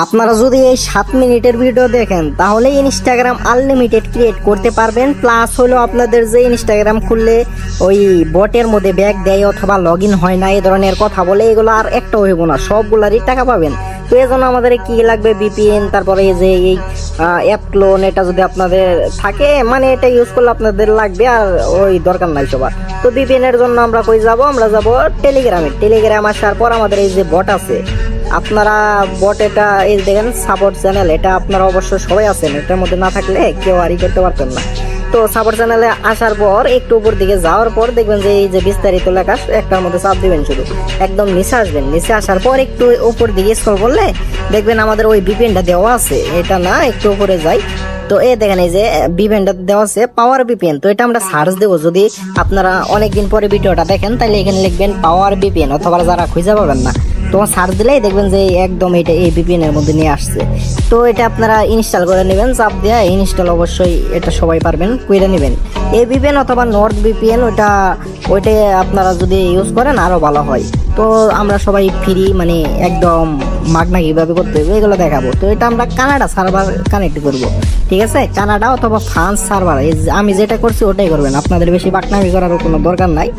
আপনারা যদি এই 7 মিনিটের ভিডিও দেখেন তাহলে ইনস্টাগ্রাম আনলিমিটেড ক্রিয়েট করতে পারবেন। প্লাস হলো আপনাদের যে ইনস্টাগ্রাম খুললে ওই বটের মধ্যে ব্যাগ দেয় অথবা লগ ইন হয় না এই ধরনের কথা বলে, এগুলো আর একটা হইব না, সবগুলারই টাকা পাবেন। তো এই জন্য আমাদের কি লাগবে, ভিপিএন, তারপরে এই যে এই অ্যাপ ক্লোন, এটা যদি আপনাদের থাকে মানে এটা ইউজ করলে আপনাদের লাগবে, আর ওই দরকার নাই সবার। তো ভিপিএন এর জন্য আমরা কই যাব, আমরা যাব টেলিগ্রামে। টেলিগ্রাম আসার পর আমাদের এই যে বট আছে, আপনারা বট এটা এই দেখেন সাপোর্ট চ্যানেল, এটা আপনারা অবশ্যই সবাই আছেন, এটার মধ্যে না থাকলে কেউ আরই করতে পারতেন না। তো সাপোর্ট চ্যানেলে আসার পর একটু উপর দিকে যাওয়ার পর দেখবেন যে এই যে বিস্তারিত লেখা, একটার মধ্যে চাপ দিবেন, শুধু একদম নিচে আসবেন। নিচে আসার পর একটু উপর দিকে স্ক্রল করলে দেখবেন আমাদের ওই ভিপিএনটা দেওয়া আছে, এটা না একটু উপরে যাই। তো এই দেখেন এই যে ভিপিএনটা দেওয়া আছে পাওয়ার ভিপিএন। তো এটা আমরা সার্চ দেবো, যদি আপনারা অনেকদিন পরে ভিডিওটা দেখেন তাহলে এখানে লিখবেন পাওয়ার ভিপিএন, অথবা যারা খুঁজে পাবেন না তো সার্চ দিলেই দেখবেন যে একদম এটা এই ভিপিএন এর মধ্যে নিয়ে আসছে। তো এটা আপনারা ইনস্টল করে নেবেন, চাপ দিয়ে ইনস্টল অবশ্যই এটা সবাই পারবেন, করে নেবেন এই ভিপিএন অথবা নর্থ ভিপিএন, ওইটাই আপনারা যদি ইউজ করেন আরো ভালো হয়। তো আমরা সবাই ফ্রি মানে একদম মাগনা কিভাবে করতে হবে এগুলো দেখাবো। তো এটা আমরা কানাডা সার্ভার কানেক্ট করব, ঠিক আছে, কানাডা অথবা ফ্রান্স সার্ভার, আমি যেটা করছি ওটাই করবেন, আপনাদের বেশি বাকনামি করার কোনো দরকার নাই।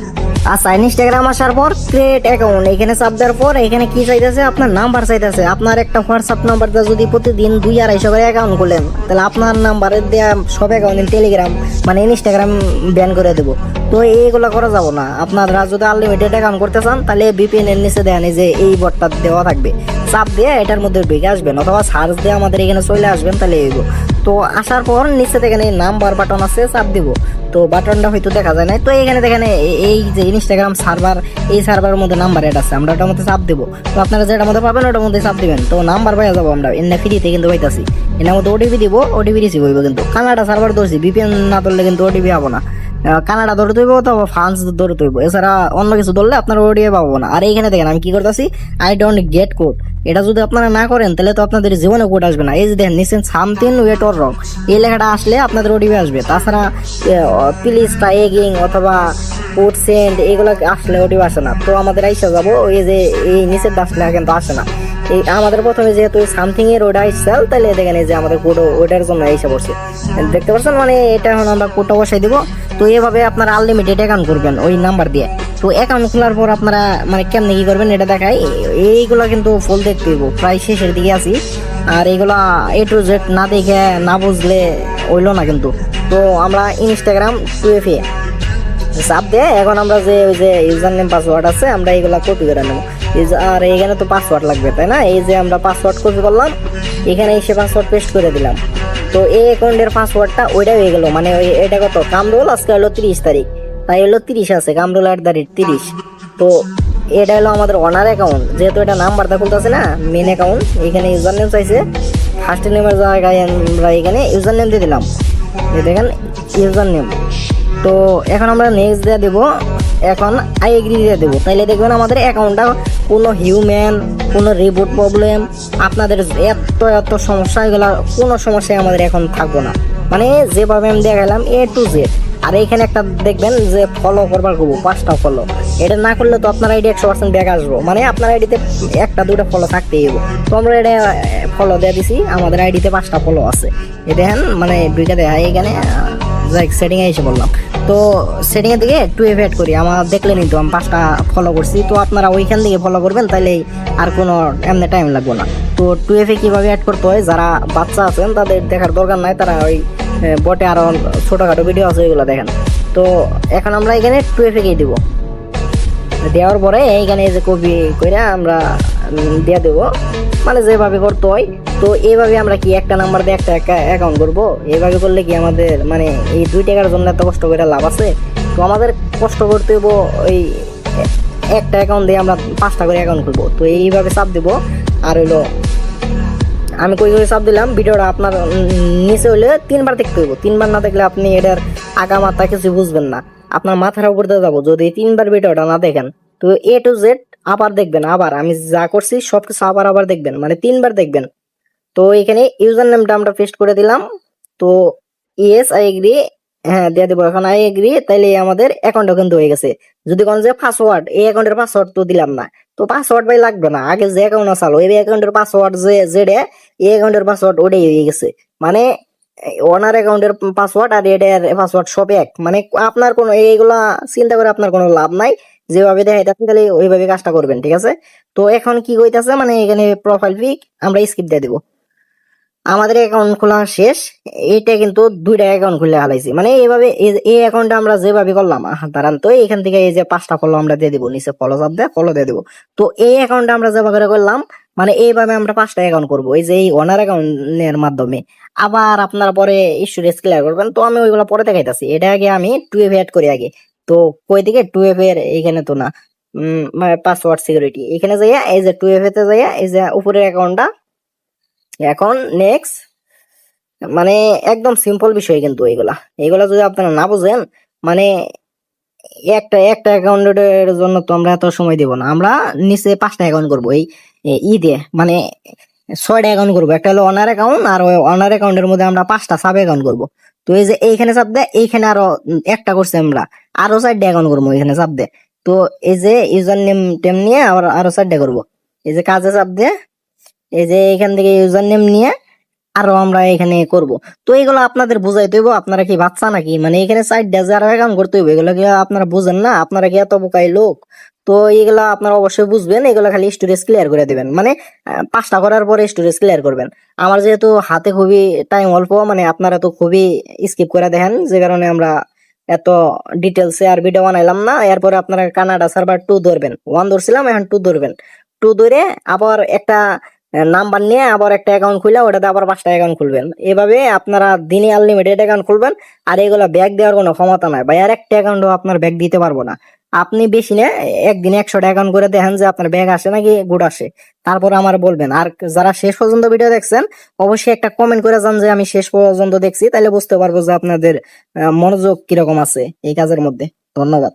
আচ্ছা, ইনস্টাগ্রাম আসার পর ক্রিয়েট অ্যাকাউন্ট এখানে চাপ দেওয়ার পর এখানে কি চাইতেছে, আপনার নাম্বার চাইতেছে। আপনার একটা হোয়াটসঅ্যাপ নাম্বার যদি প্রতিদিন 200-250 করে অ্যাকাউন্ট খুলেন তাহলে আপনার নাম্বারে দেওয়া সব অ্যাকাউন্ট টেলিগ্রাম মানে ইনস্টাগ্রাম ব্যান করে দেবো। তো এইগুলো করা যাবো না। আপনারা যদি আনলিমিটেড অ্যাকাউন্ট করতে চান তাহলে ভিপিএন এর নিচে দেন যে এই বটটা দেওয়া থাকবে, চাপ দিয়ে এটার মধ্যে ঢুকে আসবেন অথবা সার্চ দিয়ে আমাদের এখানে চলে আসবেন, তাহলে এইগো। তো আসার পর নিচে দেখেন এই নাম্বার বাটন আছে, চাপ দিব। তো বাটনটা হয়তো দেখা যায় না, তো এখানে দেখেন এই যে ইনস্টাগ্রাম সার্ভার, এই সার্ভারের মধ্যে নাম্বার অ্যাড আছে, আমরা ওটার মধ্যে চাপ দেবো। তো আপনারা যেটার মধ্যে পাবেন ওটার মধ্যে চাপ দিবেন, তো নাম্বার পাইয়া যাবো আমরা। এনে ফ্রিতে কিন্তু পাইতাছি, এনার মধ্যে ওটিপি দিব, ওটিপি রিসিভ হইব। কিন্তু কানাডা সার্ভার ধরছি, ভিপিএন না ধরলে কিন্তু ওটিপি পাবো না। কানাডা ধরতে হইব অথবা ফ্রান্স ধরতে হইব, এছাড়া অন্য কিছু ধরলে আপনার ওটিপি পাবো না। আর এইখানে দেখেন আমি কি করতেছি, আই ডোন্ট গেট কোড, এটা যদি আপনারা না করেন তাহলে তো আপনাদের জীবনে কোড আসবে না। এই যে দেখেন নিচে সামথিং ওয়েট অর রং, এই লেখাটা আসলে আপনাদের ওটিপি আসবে। তাছাড়া প্লিজ ট্রাইগিং অথবা কোড সেন্ড এগুলো আসলে ওটিপি আসে না। তো আমাদের আইসা যাবো ওই যে এই নিচের আসলে কিন্তু আসে না। এই আমাদের প্রথমে যেহেতু সামথিং এর ওটা আসছিল, তাহলে দেখেন এই যে আমাদের কোড ওটার জন্য এসে পড়ছে, দেখতে পাচ্ছেন। মানে এটা এখন আমরা কোডটা বসাই দিব। তো এভাবে আপনারা আনলিমিটেড অ্যাকাউন্ট করবেন ওই নাম্বার দিয়ে। তো অ্যাকাউন্ট খোলার পর আপনারা মানে কেমনে কি করবেন এটা দেখাই। এইগুলো কিন্তু ফুল দেখতে হইব, প্রায় শেষের দিকে আছি। আর এইগুলা A to Z না দেখে না বুঝলে হইলো না কিন্তু। তো আমরা ইনস্টাগ্রাম 2FA চাপ দিয়ে এখন আমরা যে ওই যে ইউজার নেম পাসওয়ার্ড আছে আমরা এইগুলা কপি করে নেবো। আর এখানে তো পাসওয়ার্ড লাগবে, তাই না? এই যে আমরা পাসওয়ার্ড কপি করলাম, এখানে এসে পাসওয়ার্ড পেস্ট করে দিলাম। তো এই অ্যাকাউন্টের পাসওয়ার্ডটা ওইটা হয়ে গেল। মানে ওই এটা কত কামরুল, আজকে হলো 30 তারিখ, তাই হলো 30 আছে, কামরুল @30। তো এটা হলো আমাদের অনার অ্যাকাউন্ট, যেহেতু এটা নাম্বারটা খুলতেছে না মেন অ্যাকাউন্ট। এখানে ইউজার নেম চাইছে, ফার্স্ট নেমের জায়গায় আমরা এখানে ইউজার নেম দিয়ে দিলাম, দেখেন ইউজার নেম। তো এখন আমরা নেক্সট দিয়ে দেবো, এখন আই এগ্রি দিয়ে দেবো। তাইলে দেখবেন আমাদের অ্যাকাউন্টটা কোনো হিউম্যান, কোনো রিবুট প্রবলেম, আপনাদের এত সমস্যা, এগুলো কোনো সমস্যায় আমাদের এখন থাকবো না। মানে যেভাবে আমি দেখালাম A to Z। আর এইখানে একটা দেখবেন যে ফলো করবার করবো, 5টা ফলো, এটা না করলে তো আপনার আইডি 100% ব্যাক আসবো। মানে আপনার আইডিতে 1-2টা ফলো থাকতেই হইব। তো আমরা এটা ফলো দিয়ে দিছি, আমাদের আইডিতে 5টা ফলো আছে। এ দেখেন মানে 2টা দেখা এখানে যাই সেটিং এ এসে বললাম। তো সেটিং এর দিকে 2FA অ্যাড করি, আমার দেখলেন তো আমি 5টা ফলো করছি। তো আপনারা ওইখান থেকে ফলো করবেন, তাইলে আর কোনো এমনি টাইম লাগবে না। তো 2FA কিভাবে অ্যাড করতে হয়, যারা বাচ্চা আছেন তাদের দেখার দরকার নাই, তারা ওই বটে আরো ছোটখাটো ভিডিও আছে ওইগুলো দেখেন। তো এখন আমরা এখানে 2FA কে দিব, দেওয়ার পরে এইখানে যে কপি করে আমরা দিয়ে দেবো, মানে যেভাবে করতে হয়। তো এইভাবে আমরা কি একটা নাম্বার দিয়ে একটা অ্যাকাউন্ট করবো, এইভাবে করলে কি আমাদের মানে এই 2 টাকার জন্য এত কষ্ট করে লাভ আছে? তো আমাদের কষ্ট করতে হইব, ওই একটা অ্যাকাউন্ট দিয়ে আমরা 5টা করে অ্যাকাউন্ট খুলবো। তো এইভাবে চাপ দেবো। আর হইলো আমি কই চাপ দিলাম, ভিডিওটা আপনার নিচে হইলে 3বার দেখতে হইব। 3বার না দেখলে আপনি এটার আগা মাথা কিছু বুঝবেন না, আপনার মাথার উপর দিয়ে যাবো যদি 3বার ভিডিওটা না দেখেন। তো A to Z আবার দেখবেন, আবার আমি যা করছি সবকিছু আবার দেখবেন, মানে 3বার দেখবেন। তো এখানে ইউজার নেমটা আমরা পেস্ট করে দিলাম। তো ইয়েস আই এগ্রি, হ্যাঁ দিয়ে দেবো এখন আই এগ্রি। তাইলে আমাদের অ্যাকাউন্টটা কিন্তু হয়ে গেছে। যদি কোন যে পাসওয়ার্ড, এই অ্যাকাউন্টের পাসওয়ার্ড তো দিলাম না, তো পাসওয়ার্ড ভাই লাগবে না, আগে যে অ্যাকাউন্ট আছে ওই অ্যাকাউন্টের পাসওয়ার্ড যেটা এই অ্যাকাউন্টের পাসওয়ার্ড ওটাই হয়ে গেছে। মানে ওনার অ্যাকাউন্টের পাসওয়ার্ড আর এটার পাসওয়ার্ড সব এক। মানে আপনার কোনো এইগুলা চিন্তা করে আপনার কোনো লাভ নাই, যেভাবে দেখাইতেছেন খালি ওইভাবে কাজটা করবেন, ঠিক আছে? তো এখন কি কইতাছে, মানে এখানে প্রোফাইল পিক আমরা স্কিপ দিয়ে দিব। আমাদের অ্যাকাউন্ট খোলা শেষ। এটা কিন্তু দুইটা অ্যাকাউন্ট খুলে হালাইছি, মানে এইভাবে এই অ্যাকাউন্টটা আমরা যেভাবে করলাম, দাঁড়ান তো এখান থেকে এই যে 5টা ফলো আমরা দিয়ে দিব, নিচে ফলো চাপ দিয়ে ফলো দিয়ে দিব। তো এই অ্যাকাউন্টটা আমরা যেভাবে করে করলাম, মানে এইভাবে আমরা 5টা অ্যাকাউন্ট করবো এই যে এই ওনার অ্যাকাউন্টের মাধ্যমে। আবার আপনারা পরে স্টোরেজ ক্লিয়ার করবেন, তো আমি ওইগুলো পরে দেখাইতাছি। এটা আগে আমি 2FA অ্যাড করি আগে। তো কই দিকে 2FA এর এখানে তো না, মানে পাসওয়ার্ড সিকিউরিটি এখানে যাইয়া এই যে 2FA তে যাইয়া এই যে উপরের অ্যাকাউন্টটা। এখন নেক্সট, মানে একদম সিম্পল বিষয় কিন্তু এগুলা এগুলা যদি আপনারা না বুঝেন, মানে একটা একটা অ্যাকাউন্টের জন্য তো আমরা এত সময় দিব না। আমরা নিচে 5টা অ্যাকাউন্ট করবো এই দিয়ে, মানে 6টা অ্যাকাউন্ট করবো। একটা হলো অনার অ্যাকাউন্ট, আর ওই অনার অ্যাকাউন্টের মধ্যে আমরা 5টা সাব অ্যাকাউন্ট করবো। তো এই যে এইখানে চাপ দেয়, এইখানে আরো একটা করছি আমরা, আরো 4টা অ্যাকাউন্ট করবো এখানে চাপ দেয়। তো এই যে ইউজার নেম টেম নিয়ে আবার আরো 4টা করবো। এই যে কাজে চাপ দিয়ে এই যে এখান থেকে ইউজার নেম নিয়ে আরো আমরা এখানে করব। তো এগুলো আপনাদের বুঝাইতে হইব, আপনারা কি বাচ্চা নাকি? মানে এখানে 4টা যারা অ্যাকাউন্ট করতে হইব, এগুলো কি আপনারা বুঝেন না? আপনারা কি এত বোকাই লোক? তো এগুলা আপনারা অবশ্যই বুঝবেন, এগুলো খালি স্টোরেজ ক্লিয়ার করে দিবেন। মানে 5টা করার পরে স্টোরেজ ক্লিয়ার করবেন। আমার যেহেতু হাতে খুবই টাইম অল্প, মানে আপনারা তো খুবই স্কিপ করে দেখেন, যে কারণে আমরা এত ডিটেলসে আর ভিডিও বানাইলাম না। এরপরে আপনারা কানাডা সার্ভার 2 ধরবেন, 1 ধরছিলাম, এখন 2 ধরবেন। 2 ধরে আবার একটা নাম্বার নিয়ে আবার একটা অ্যাকাউন্ট খুলে ওটাতে আবার 5টা অ্যাকাউন্ট খুলবেন। এভাবে আপনারা দিনে আনলিমিটেড অ্যাকাউন্ট খুলবেন। আর এগুলো ব্যাক দেওয়ার কোনো ক্ষমতা নাই ভাই, আর একটা অ্যাকাউন্টও আপনার ব্যাক দিতে পারবো না। আপনি বেশি না একদিনে 100টা অ্যাকাউন্ট করে দেখেন যে আপনার ব্যাগ আসে নাকি গুড আসে, তারপর আমার বলবেন। আর যারা শেষ পর্যন্ত ভিডিও দেখছেন অবশ্যই একটা কমেন্ট করে যান যে আমি শেষ পর্যন্ত দেখছি, তাহলে বুঝতে পারবো যে আপনাদের মনোযোগ কিরকম আছে এই কাজের মধ্যে। ধন্যবাদ।